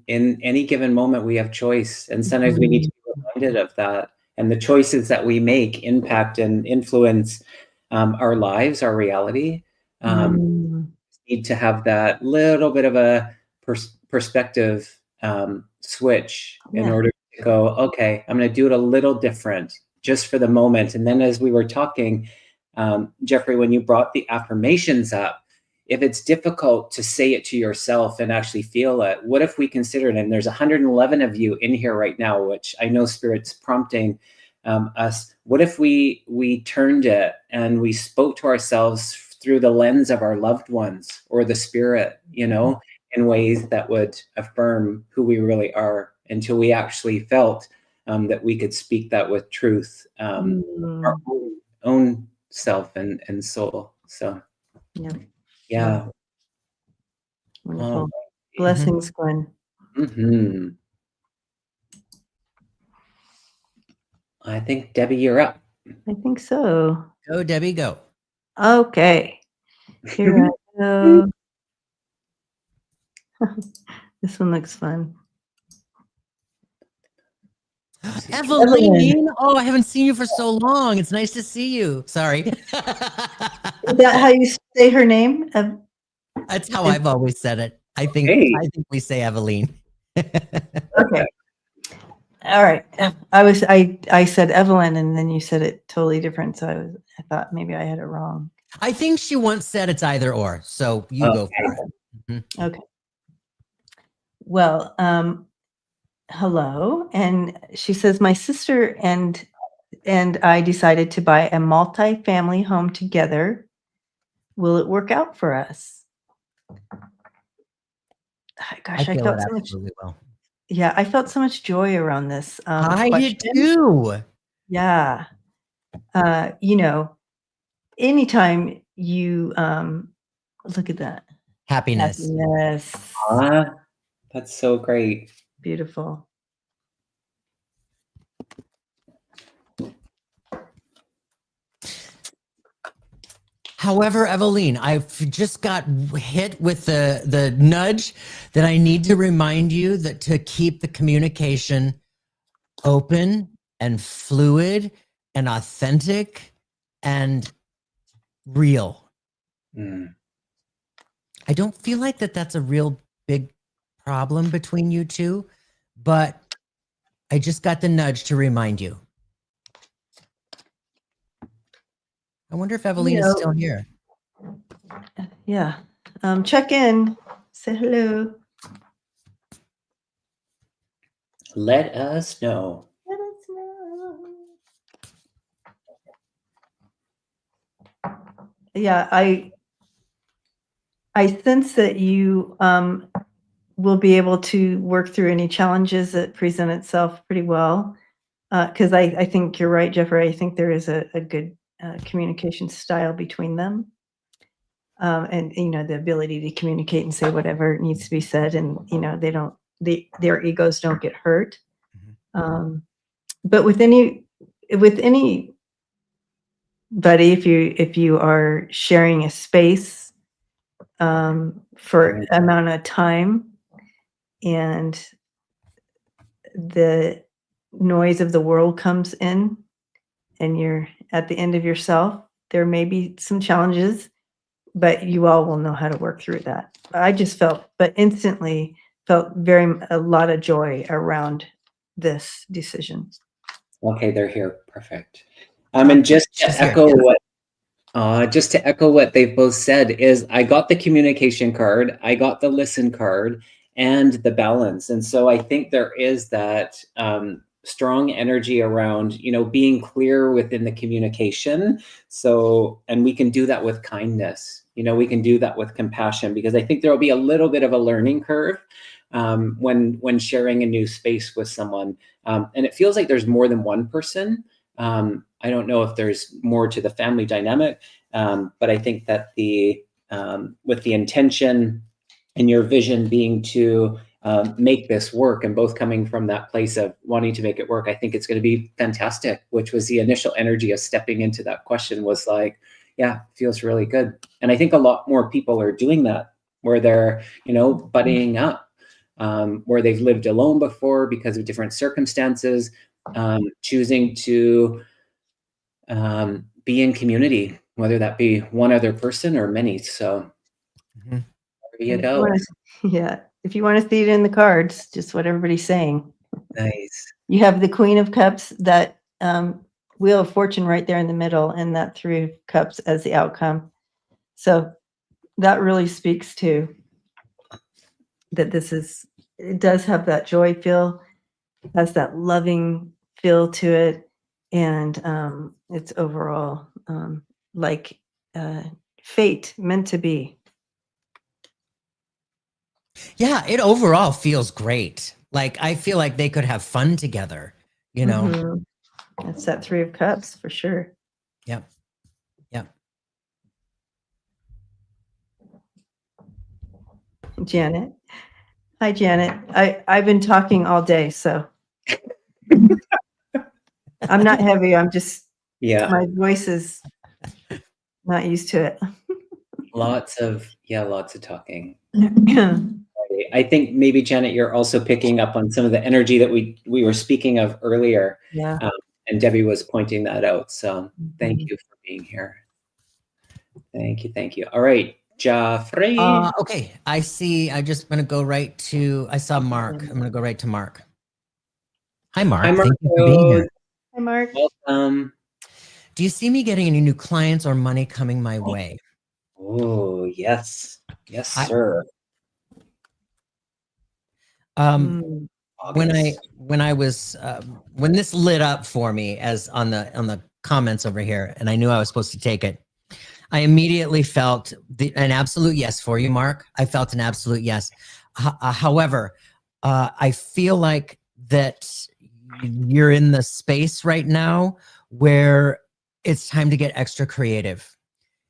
any given moment, we have choice, and sometimes we need to be reminded of that. And the choices that we make impact and influence our lives, our reality. Need to have that little bit of a perspective switch in order to go, okay, I'm going to do it a little different just for the moment. And then as we were talking, Jeffrey, when you brought the affirmations up, if it's difficult to say it to yourself and actually feel it, what if we considered, and there's 111 of you in here right now, which I know Spirit's prompting us, what if we turned it and we spoke to ourselves through the lens of our loved ones or the Spirit, in ways that would affirm who we really are, until we actually felt that we could speak that with truth, our own self and soul. So, Yeah. yeah. Wonderful. Blessings, Gwen. Mm-hmm. I think, Debbie, you're up. I think so. Go, Debbie, go. Okay. Here I go. This one looks fun. Eveline. Oh, I haven't seen you for so long. It's nice to see you. Sorry. Is that how you say her name? That's how I've always said it. I think we say Eveline. Okay. All right. I said Evelyn, and then you said it totally different. So I thought maybe I had it wrong. I think she once said it's either or. So you go for it. Mm-hmm. Okay. Well, hello. And she says, my sister and I decided to buy a multi-family home together. Will it work out for us? Gosh, I felt so much. Well. Yeah, I felt so much joy around this. I did too. Yeah. You know, anytime you look at that. Happiness. That's so great. Beautiful. However, Eveline, I've just got hit with the nudge that I need to remind you that to keep the communication open and fluid and authentic and real. I don't feel like that's a real big problem between you two, but I just got the nudge to remind you. I wonder if Eveline is still here. Yeah. Check in. Say hello. Let us know. Let us know. Yeah, I sense that you will be able to work through any challenges that present itself pretty well. Because I think you're right, Jeffrey. I think there is a good communication style between them. And, you know, the ability to communicate and say whatever needs to be said. And, you know, their egos don't get hurt. But with anybody, if you are sharing a space for an amount of time and the noise of the world comes in and you're at the end of yourself, there may be some challenges, but you all will know how to work through that. I just instantly felt a lot of joy around this decision. Okay, they're here. Perfect. And just to echo what they've both said is I got the communication card, I got the listen card, and the balance. And so I think there is that strong energy around, you know, being clear within the communication. So, and we can do that with kindness. You know, we can do that with compassion, because I think there'll be a little bit of a learning curve when sharing a new space with someone. And it feels like there's more than one person. I don't know if there's more to the family dynamic, but I think that with the intention and your vision being to make this work, and both coming from that place of wanting to make it work, I think it's going to be fantastic, which was the initial energy of stepping into that question was like, yeah, feels really good. And I think a lot more people are doing that, where they're, you know, buddying up, where they've lived alone before because of different circumstances, choosing to be in community, whether that be one other person or many. So there you go. If you want to see it in the cards, just what everybody's saying. Nice. You have the Queen of Cups, that Wheel of Fortune right there in the middle, and that Three of Cups as the outcome. So that really speaks to that it does have that joy feel, has that loving feel to it, and it's overall like fate meant to be. Yeah, it overall feels great. Like, I feel like they could have fun together, you know? That's that Three of Cups for sure. Yep. Yep. Janet. Hi, Janet. I've been talking all day, so I'm not heavy. I'm just, my voice is not used to it. Lots of talking. I think maybe, Janet, you're also picking up on some of the energy that we were speaking of earlier. Yeah. And Debbie was pointing that out. So thank you for being here. Thank you. All right, Joffrey. Okay, I see. I'm just going to go right to, I saw Mark. I'm going to go right to Mark. Hi, Mark. Hi, Mark. Thank you for being here. Hi, Mark. Welcome. Do you see me getting any new clients or money coming my way? Oh, yes. Yes, sir. When this lit up for me as on the comments over here, and I knew I was supposed to take it, I immediately felt an absolute yes for you, Mark. I felt an absolute yes. However, I feel like that you're in the space right now where it's time to get extra creative.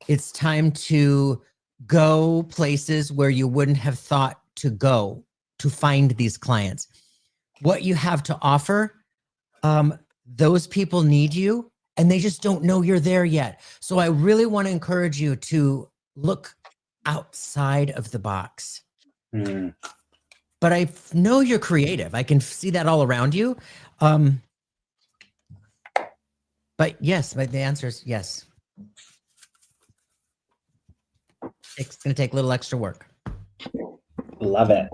It's time to go places where you wouldn't have thought to go to find these clients. What you have to offer, those people need you and they just don't know you're there yet. So I really want to encourage you to look outside of the box. But I know you're creative. I can see that all around you. But yes, the answer is yes. It's going to take a little extra work. Love it.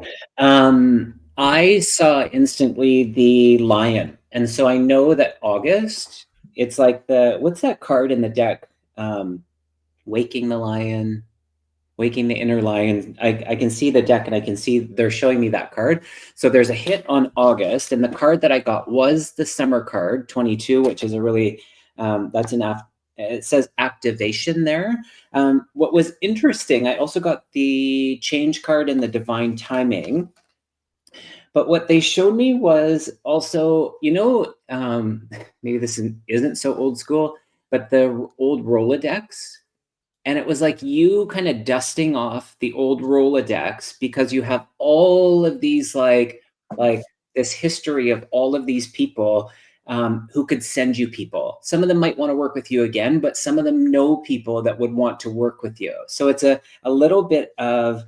I saw instantly the lion. And so I know that August, it's like what's that card in the deck? Waking the lion, waking the inner lion. I can see the deck and I can see they're showing me that card. So there's a hit on August. And the card that I got was the summer card, 22, which is a really, that's enough. It says activation there. What was interesting, I also got the change card and the divine timing. But what they showed me was also, maybe this isn't so old school, but the old Rolodex. And it was like you kind of dusting off the old Rolodex because you have all of these like this history of all of these people who could send you people. Some of them might want to work with you again, but some of them know people that would want to work with you. So it's a little bit of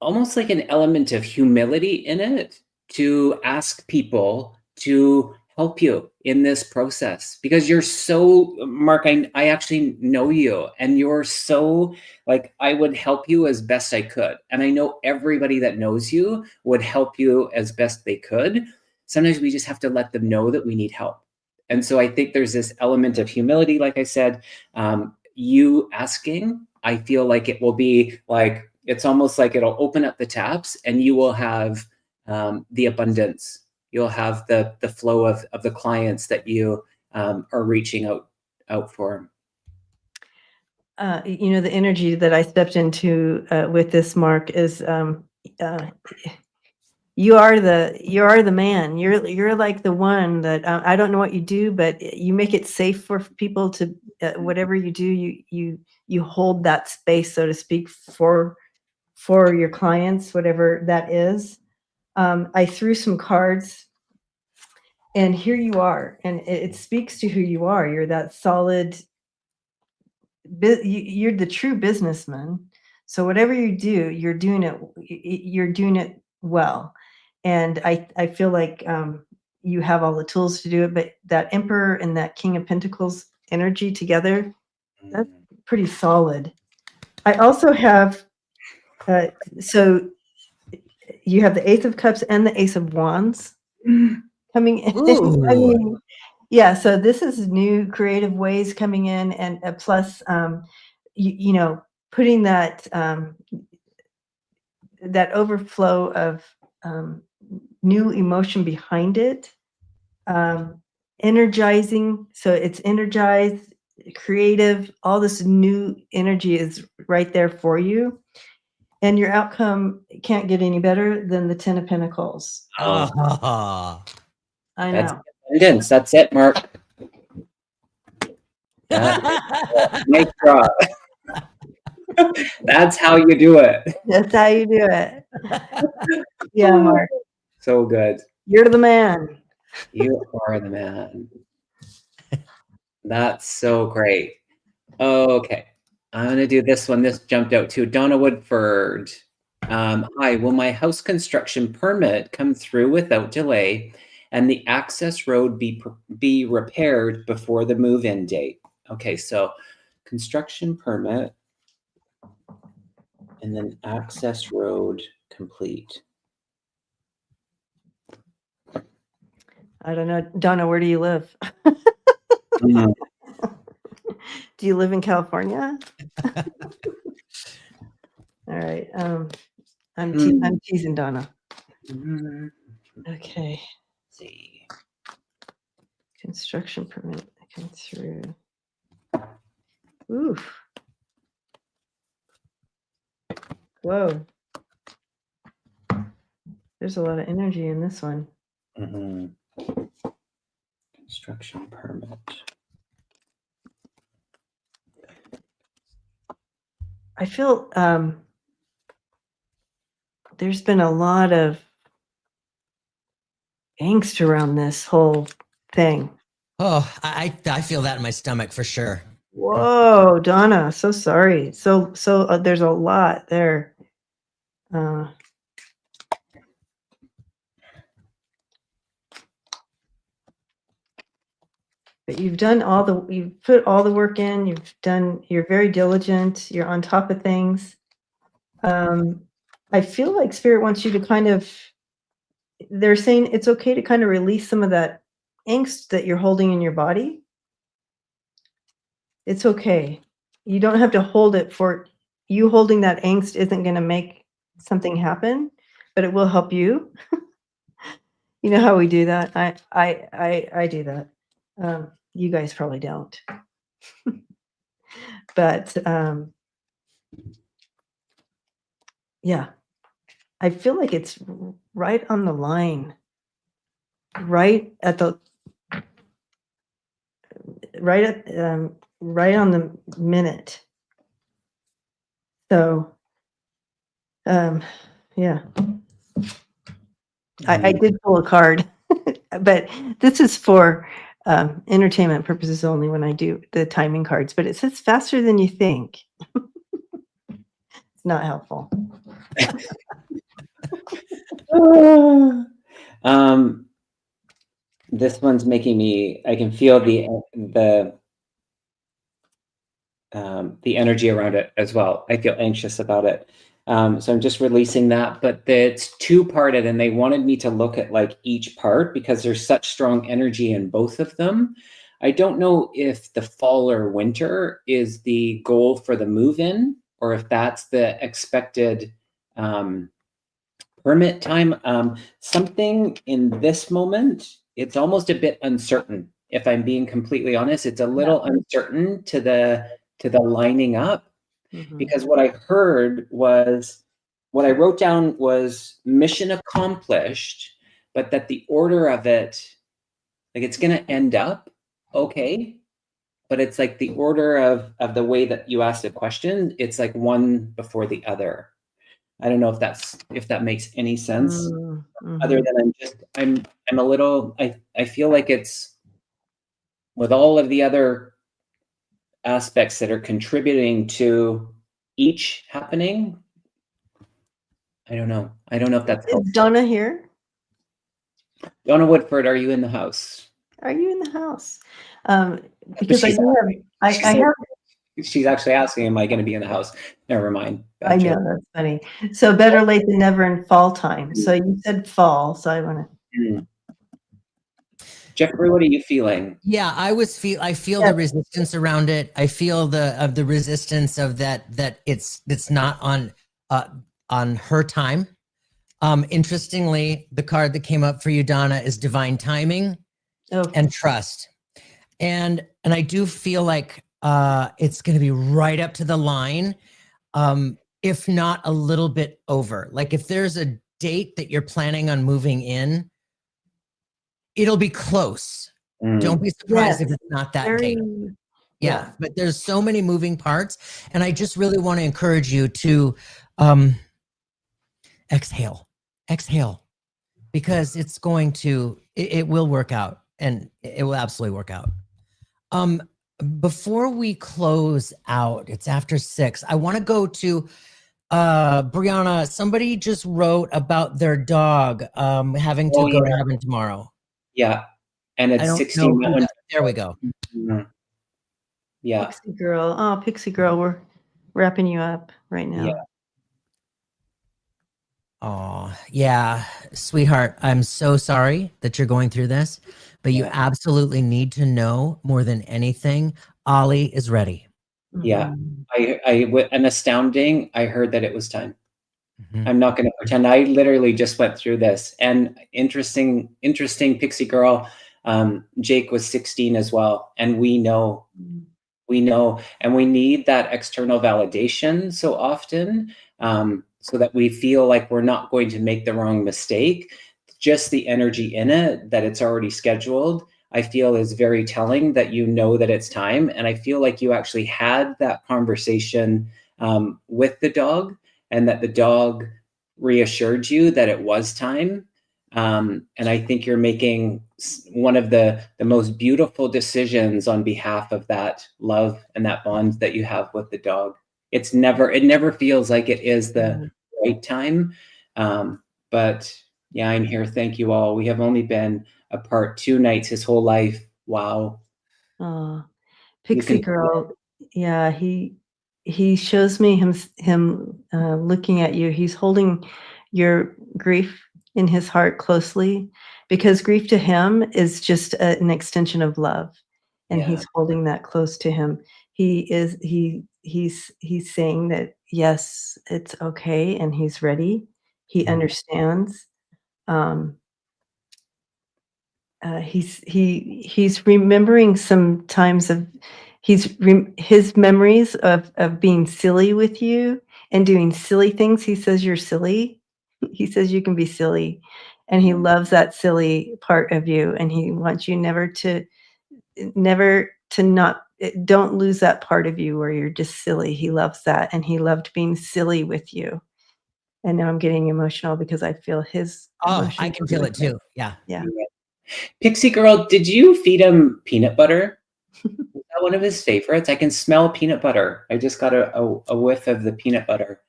almost like an element of humility in it to ask people to help you in this process because you're so, Mark, I actually know you and you're so like, I would help you as best I could. And I know everybody that knows you would help you as best they could. Sometimes we just have to let them know that we need help. And so I think there's this element of humility, like I said, you asking, I feel like it will be like, it's almost like it'll open up the taps and you will have the abundance. You'll have the flow of the clients that you are reaching out for. The energy that I stepped into with this, Mark, is you are the man. You're like the one that I don't know what you do, but you make it safe for people to whatever you do. You hold that space, so to speak, for your clients, whatever that is. I threw some cards and here you are. And it speaks to who you are. You're that solid, you're the true businessman. So whatever you do, you're doing it well. And I feel like you have all the tools to do it, but that Emperor and that King of Pentacles energy together, that's pretty solid. I also have, so you have the Ace of Cups and the Ace of Wands coming in. I mean, yeah, so this is new creative ways coming in, and plus, putting that that overflow of new emotion behind it, energizing. So it's energized, creative. All this new energy is right there for you. And your outcome can't get any better than the 10 of Pentacles. I know. That's it, Mark. Nice draw. That's how you do it. That's how you do it. Yeah, Mark. So good. You're the man. You are the man. That's so great. Okay. I'm going to do this one. This jumped out too. Donna Woodford. Hi, will my house construction permit come through without delay and the access road be repaired before the move-in date? Okay, so construction permit and then access road complete. I don't know. Donna, where do you live? Do you live in California? All right. I'm teasing Donna. Okay. Let's see. Construction permit come through. Oof. Whoa. There's a lot of energy in this one. Construction permit. I feel there's been a lot of angst around this whole thing. Oh, I feel that in my stomach for sure. Whoa, Donna, so sorry. So there's a lot there. But you've put all the work in, you're very diligent, you're on top of things. I feel like Spirit wants you to they're saying it's okay to kind of release some of that angst that you're holding in your body. It's okay. You don't have to hold it you holding that angst isn't going to make something happen, but it will help you. You know how we do that? I do that. You guys probably don't. But yeah, I feel like it's right on the line, right on the minute. So, yeah, I did pull a card, but this is for entertainment purposes only when I do the timing cards, but it says faster than you think. It's not helpful. This one's making me, I can feel the energy around it as well. I feel anxious about it. So I'm just releasing that, but it's two-parted and they wanted me to look at like each part because there's such strong energy in both of them. I don't know if the fall or winter is the goal for the move-in or if that's the expected permit time. Something in this moment, it's almost a bit uncertain. If I'm being completely honest, it's a little uncertain to the lining up. Because what I heard was, what I wrote down was mission accomplished, but that the order of it, like it's going to end up okay, but it's like the order of the way that you asked the question, it's like one before the other. I don't know if that makes any sense. Other than I'm a little, I feel like it's with all of the other aspects that are contributing to each happening. I don't know if that's helpful. Is Donna here? Donna Woodford, are you in the house? Are you in the house? Because I have. She's actually asking, am I going to be in the house? Never mind. I know, that's funny. So better late than never in fall time. So you said fall, so I want to. Jeffrey, what are you feeling? Yeah, I feel the resistance around it. I feel the resistance of that it's not on her time. Interestingly, the card that came up for you, Donna, is divine timing and trust. And I do feel like it's going to be right up to the line, if not a little bit over. Like if there's a date that you're planning on moving in, it'll be close. Don't be surprised if it's not that date. Yeah, but there's so many moving parts, and I just really want to encourage you to exhale, because it's going to, it will work out, and it will absolutely work out. Before we close out, it's after 6. I want to go to Brianna. Somebody just wrote about their dog having to go to heaven tomorrow. Yeah, and it's 16. There we go. Mm-hmm. Yeah. Pixie girl. Oh, Pixie girl, we're wrapping you up right now. Yeah. Oh, yeah, sweetheart, I'm so sorry that you're going through this, but you absolutely need to know more than anything, Ollie is ready. Yeah. And astounding, I heard that it was time. Mm-hmm. I'm not going to pretend. I literally just went through this. And interesting, Pixie girl. Jake was 16 as well. And we know, and we need that external validation so often, so that we feel like we're not going to make the wrong mistake. Just the energy in it, that it's already scheduled, I feel is very telling that you know that it's time. And I feel like you actually had that conversation with the dog, and that the dog reassured you that it was time. And I think you're making one of the most beautiful decisions on behalf of that love and that bond that you have with the dog. It never feels like it is the right time. But yeah, I'm here. Thank you all. We have only been apart 2 nights his whole life. Wow. Oh, Pixie girl. Yeah, he shows me him looking at you. He's holding your grief in his heart closely, because grief to him is just an extension of love, and he's holding that close to him. He's saying that yes, it's okay, and he's ready. He understands. He's remembering some times of his memories of being silly with you and doing silly things. He says you're silly. He says you can be silly, and he loves that silly part of you, and he wants you never to not, don't lose that part of you where you're just silly. He loves that, and he loved being silly with you. And now I'm getting emotional because I feel his emotion. I can feel it too. Yeah. Pixie girl, did you feed him peanut butter? Was that one of his favorites? I can smell peanut butter. I just got a whiff of the peanut butter.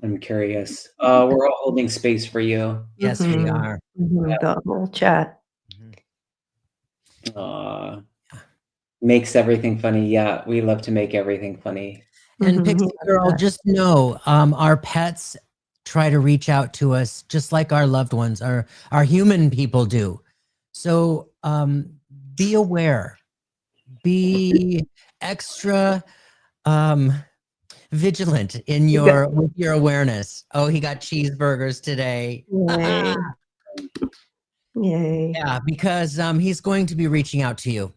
I'm curious. We're all holding space for you. Yes, we are. The whole chat. Makes everything funny. Yeah, we love to make everything funny. And Pixie girl, just know, our pets try to reach out to us just like our loved ones, our human people do. So be aware, be extra vigilant in with your awareness. Oh, he got cheeseburgers today. Yay. Yay. Yeah, because he's going to be reaching out to you.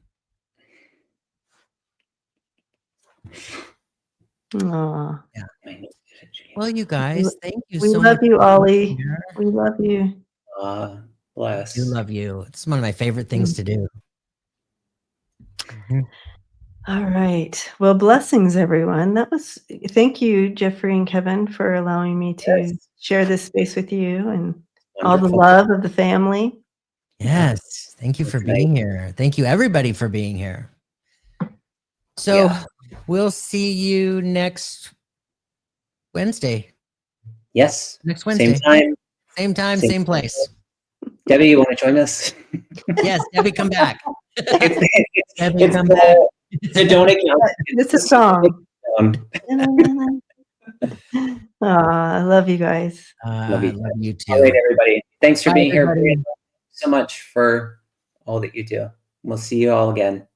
Aww. Yeah. Well, you guys, thank you so much. We love you, Ollie. We love you. Bless. I do love you. It's one of my favorite things to do. All right. Well, blessings, everyone. Thank you, Jeffrey and Kevin, for allowing me to share this space with you, and all the love of the family. Yes. Thank you for being here. Thank you, everybody, for being here. So we'll see you next Wednesday. Yes. Next Wednesday. Same time, same place. Debbie, you want to join us? Yes, Debbie, come back. Debbie, come back. Sedona County. It's a song. I love you guys. Love you too. All right, everybody. Thanks for being here. Thank you so much for all that you do. We'll see you all again.